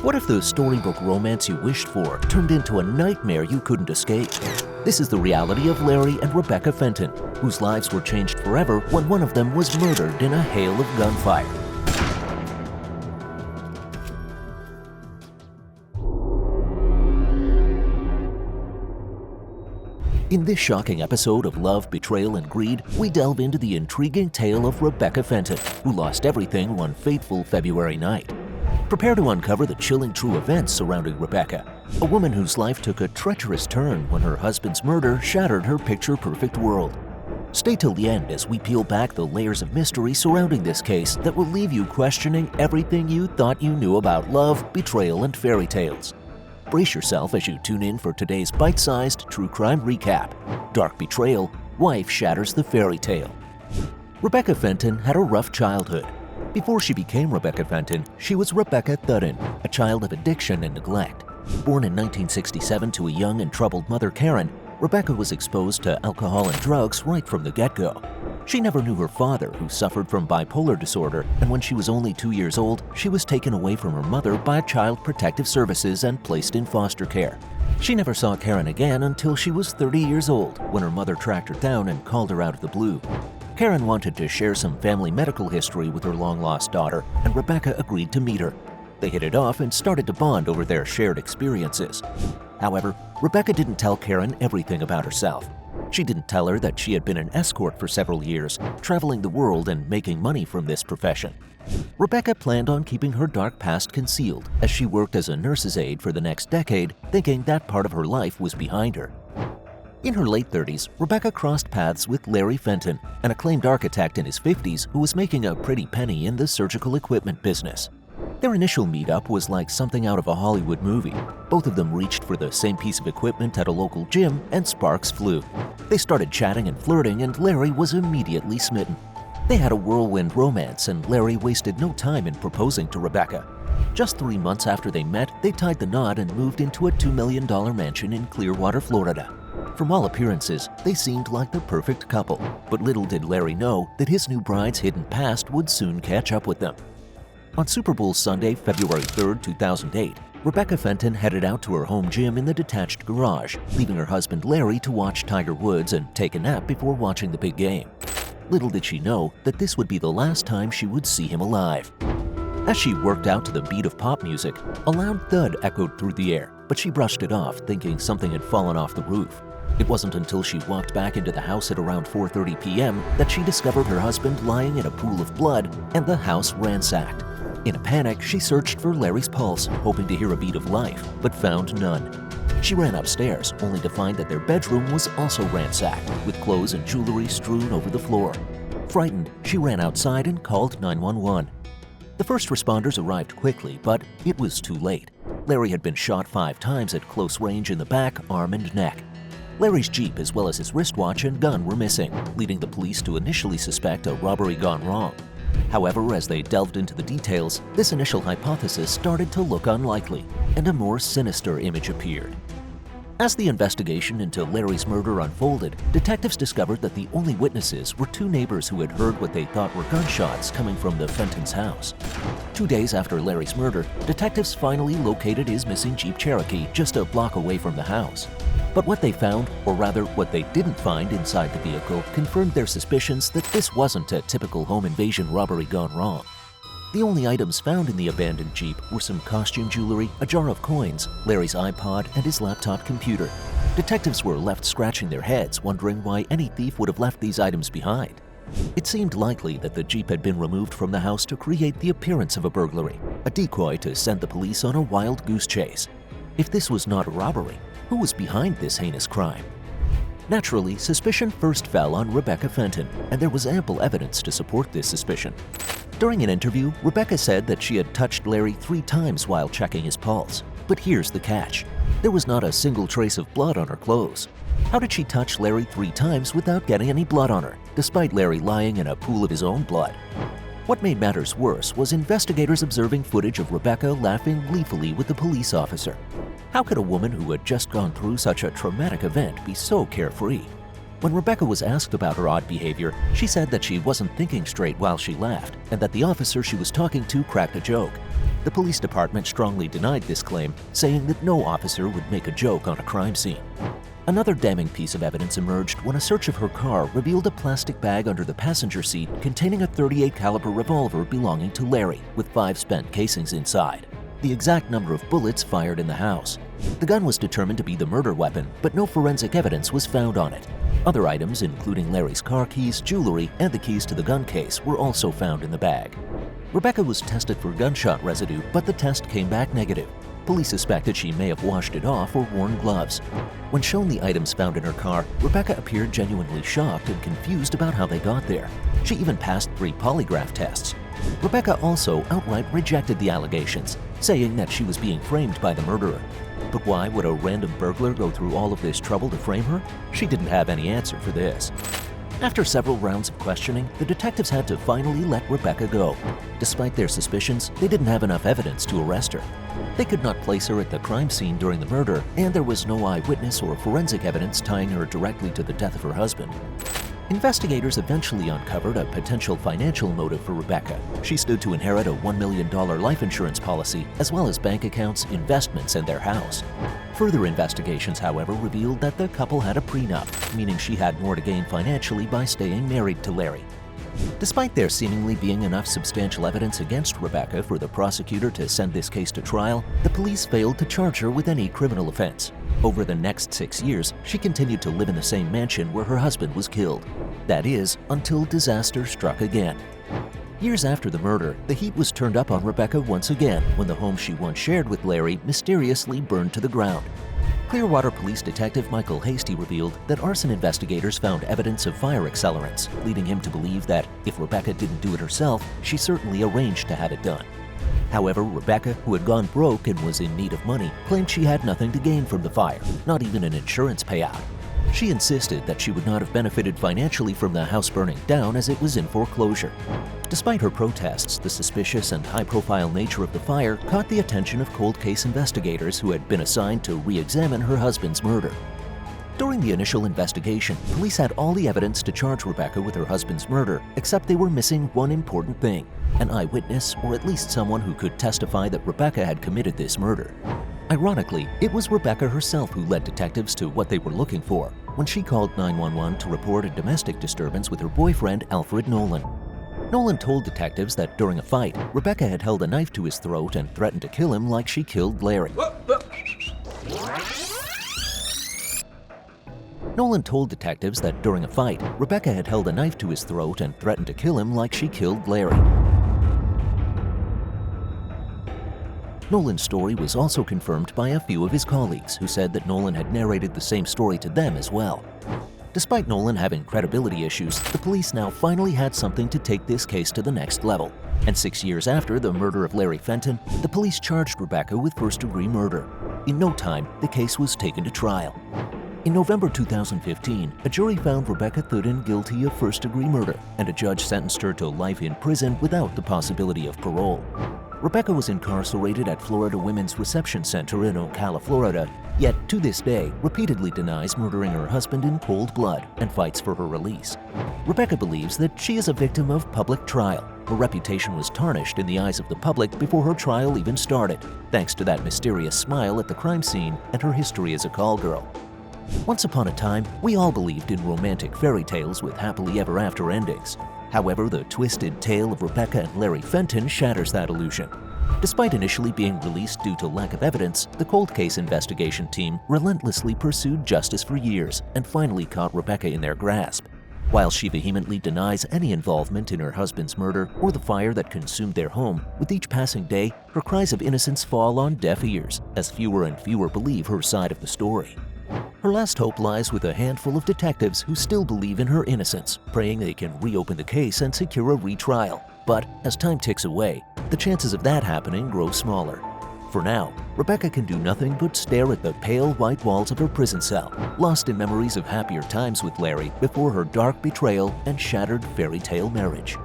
What if the storybook romance you wished for turned into a nightmare you couldn't escape? This is the reality of Larry and Rebecca Fenton, whose lives were changed forever when one of them was murdered in a hail of gunfire. In this shocking episode of Love, Betrayal, and Greed, we delve into the intriguing tale of Rebecca Fenton, who lost everything one fateful February night. Prepare to uncover the chilling true events surrounding Rebecca, a woman whose life took a treacherous turn when her husband's murder shattered her picture-perfect world. Stay till the end as we peel back the layers of mystery surrounding this case that will leave you questioning everything you thought you knew about love, betrayal, and fairy tales. Brace yourself as you tune in for today's bite-sized true crime recap. Dark betrayal, wife shatters the fairy tale. Rebecca Fenton had a rough childhood. Before she became Rebecca Fenton, she was Rebecca Thudden, a child of addiction and neglect. Born in 1967 to a young and troubled mother Karen, Rebecca was exposed to alcohol and drugs right from the get-go. She never knew her father, who suffered from bipolar disorder, and when she was only 2 years old, she was taken away from her mother by Child Protective Services and placed in foster care. She never saw Karen again until she was 30 years old, when her mother tracked her down and called her out of the blue. Karen wanted to share some family medical history with her long-lost daughter, and Rebecca agreed to meet her. They hit it off and started to bond over their shared experiences. However, Rebecca didn't tell Karen everything about herself. She didn't tell her that she had been an escort for several years, traveling the world and making money from this profession. Rebecca planned on keeping her dark past concealed as she worked as a nurse's aide for the next decade, thinking that part of her life was behind her. In her late 30s, Rebecca crossed paths with Larry Fenton, an acclaimed architect in his 50s who was making a pretty penny in the surgical equipment business. Their initial meetup was like something out of a Hollywood movie. Both of them reached for the same piece of equipment at a local gym, and sparks flew. They started chatting and flirting, and Larry was immediately smitten. They had a whirlwind romance, and Larry wasted no time in proposing to Rebecca. Just 3 months after they met, they tied the knot and moved into a $2 million mansion in Clearwater, Florida. From all appearances, they seemed like the perfect couple, but little did Larry know that his new bride's hidden past would soon catch up with them. On Super Bowl Sunday, February 3, 2008, Rebecca Fenton headed out to her home gym in the detached garage, leaving her husband Larry to watch Tiger Woods and take a nap before watching the big game. Little did she know that this would be the last time she would see him alive. As she worked out to the beat of pop music, a loud thud echoed through the air, but she brushed it off, thinking something had fallen off the roof. It wasn't until she walked back into the house at around 4:30 p.m. that she discovered her husband lying in a pool of blood and the house ransacked. In a panic, she searched for Larry's pulse, hoping to hear a beat of life, but found none. She ran upstairs, only to find that their bedroom was also ransacked, with clothes and jewelry strewn over the floor. Frightened, she ran outside and called 911. The first responders arrived quickly, but it was too late. Larry had been shot 5 times at close range in the back, arm, and neck. Larry's Jeep, as well as his wristwatch and gun, were missing, leading the police to initially suspect a robbery gone wrong. However, as they delved into the details, this initial hypothesis started to look unlikely, and a more sinister image appeared. As the investigation into Larry's murder unfolded, detectives discovered that the only witnesses were 2 neighbors who had heard what they thought were gunshots coming from the Fentons' house. 2 days after Larry's murder, detectives finally located his missing Jeep Cherokee just a block away from the house. But what they found, or rather what they didn't find inside the vehicle, confirmed their suspicions that this wasn't a typical home invasion robbery gone wrong. The only items found in the abandoned Jeep were some costume jewelry, a jar of coins, Larry's iPod, and his laptop computer. Detectives were left scratching their heads, wondering why any thief would have left these items behind. It seemed likely that the Jeep had been removed from the house to create the appearance of a burglary, a decoy to send the police on a wild goose chase. If this was not a robbery, who was behind this heinous crime? Naturally, suspicion first fell on Rebecca Fenton, and there was ample evidence to support this suspicion. During an interview, Rebecca said that she had touched Larry 3 times while checking his pulse. But here's the catch. There was not a single trace of blood on her clothes. How did she touch Larry 3 times without getting any blood on her, despite Larry lying in a pool of his own blood? What made matters worse was investigators observing footage of Rebecca laughing gleefully with the police officer. How could a woman who had just gone through such a traumatic event be so carefree? When Rebecca was asked about her odd behavior, she said that she wasn't thinking straight while she laughed, and that the officer she was talking to cracked a joke. The police department strongly denied this claim, saying that no officer would make a joke on a crime scene. Another damning piece of evidence emerged when a search of her car revealed a plastic bag under the passenger seat containing a .38 caliber revolver belonging to Larry, with 5 spent casings inside. The exact number of bullets fired in the house. The gun was determined to be the murder weapon, but no forensic evidence was found on it. Other items, including Larry's car keys, jewelry, and the keys to the gun case, were also found in the bag. Rebecca was tested for gunshot residue, but the test came back negative. Police suspected she may have washed it off or worn gloves. When shown the items found in her car, Rebecca appeared genuinely shocked and confused about how they got there. She even passed 3 polygraph tests. Rebecca also outright rejected the allegations, saying that she was being framed by the murderer. But why would a random burglar go through all of this trouble to frame her? She didn't have any answer for this. After several rounds of questioning, the detectives had to finally let Rebecca go. Despite their suspicions, they didn't have enough evidence to arrest her. They could not place her at the crime scene during the murder, and there was no eyewitness or forensic evidence tying her directly to the death of her husband. Investigators eventually uncovered a potential financial motive for Rebecca. She stood to inherit a $1 million life insurance policy, as well as bank accounts, investments, and their house. Further investigations, however, revealed that the couple had a prenup, meaning she had more to gain financially by staying married to Larry. Despite there seemingly being enough substantial evidence against Rebecca for the prosecutor to send this case to trial, the police failed to charge her with any criminal offense. Over the next 6 years, she continued to live in the same mansion where her husband was killed. That is, until disaster struck again. Years after the murder, the heat was turned up on Rebecca once again when the home she once shared with Larry mysteriously burned to the ground. Clearwater Police Detective Michael Hasty revealed that arson investigators found evidence of fire accelerants, leading him to believe that if Rebecca didn't do it herself, she certainly arranged to have it done. However, Rebecca, who had gone broke and was in need of money, claimed she had nothing to gain from the fire, not even an insurance payout. She insisted that she would not have benefited financially from the house burning down as it was in foreclosure. Despite her protests, the suspicious and high-profile nature of the fire caught the attention of cold case investigators who had been assigned to re-examine her husband's murder. During the initial investigation, police had all the evidence to charge Rebecca with her husband's murder, except they were missing one important thing: an eyewitness, or at least someone who could testify that Rebecca had committed this murder. Ironically, it was Rebecca herself who led detectives to what they were looking for when she called 911 to report a domestic disturbance with her boyfriend, Alfred Nolan. Nolan told detectives that during a fight, Rebecca had held a knife to his throat and threatened to kill him like she killed Larry. Nolan told detectives that during a fight, Rebecca had held a knife to his throat and threatened to kill him like she killed Larry. Nolan's story was also confirmed by a few of his colleagues who said that Nolan had narrated the same story to them as well. Despite Nolan having credibility issues, the police now finally had something to take this case to the next level. And 6 years after the murder of Larry Fenton, the police charged Rebecca with first-degree murder. In no time, the case was taken to trial. In November 2015, a jury found Rebecca Fenton guilty of first-degree murder, and a judge sentenced her to life in prison without the possibility of parole. Rebecca was incarcerated at Florida Women's Reception Center in Ocala, Florida, yet to this day repeatedly denies murdering her husband in cold blood and fights for her release. Rebecca believes that she is a victim of public trial. Her reputation was tarnished in the eyes of the public before her trial even started, thanks to that mysterious smile at the crime scene and her history as a call girl. Once upon a time, we all believed in romantic fairy tales with happily ever after endings. However, the twisted tale of Rebecca and Larry Fenton shatters that illusion. Despite initially being released due to lack of evidence, the cold case investigation team relentlessly pursued justice for years and finally caught Rebecca in their grasp. While she vehemently denies any involvement in her husband's murder or the fire that consumed their home, with each passing day, her cries of innocence fall on deaf ears, as fewer and fewer believe her side of the story. Her last hope lies with a handful of detectives who still believe in her innocence, praying they can reopen the case and secure a retrial. But as time ticks away, the chances of that happening grow smaller. For now, Rebecca can do nothing but stare at the pale white walls of her prison cell, lost in memories of happier times with Larry before her dark betrayal and shattered fairy tale marriage.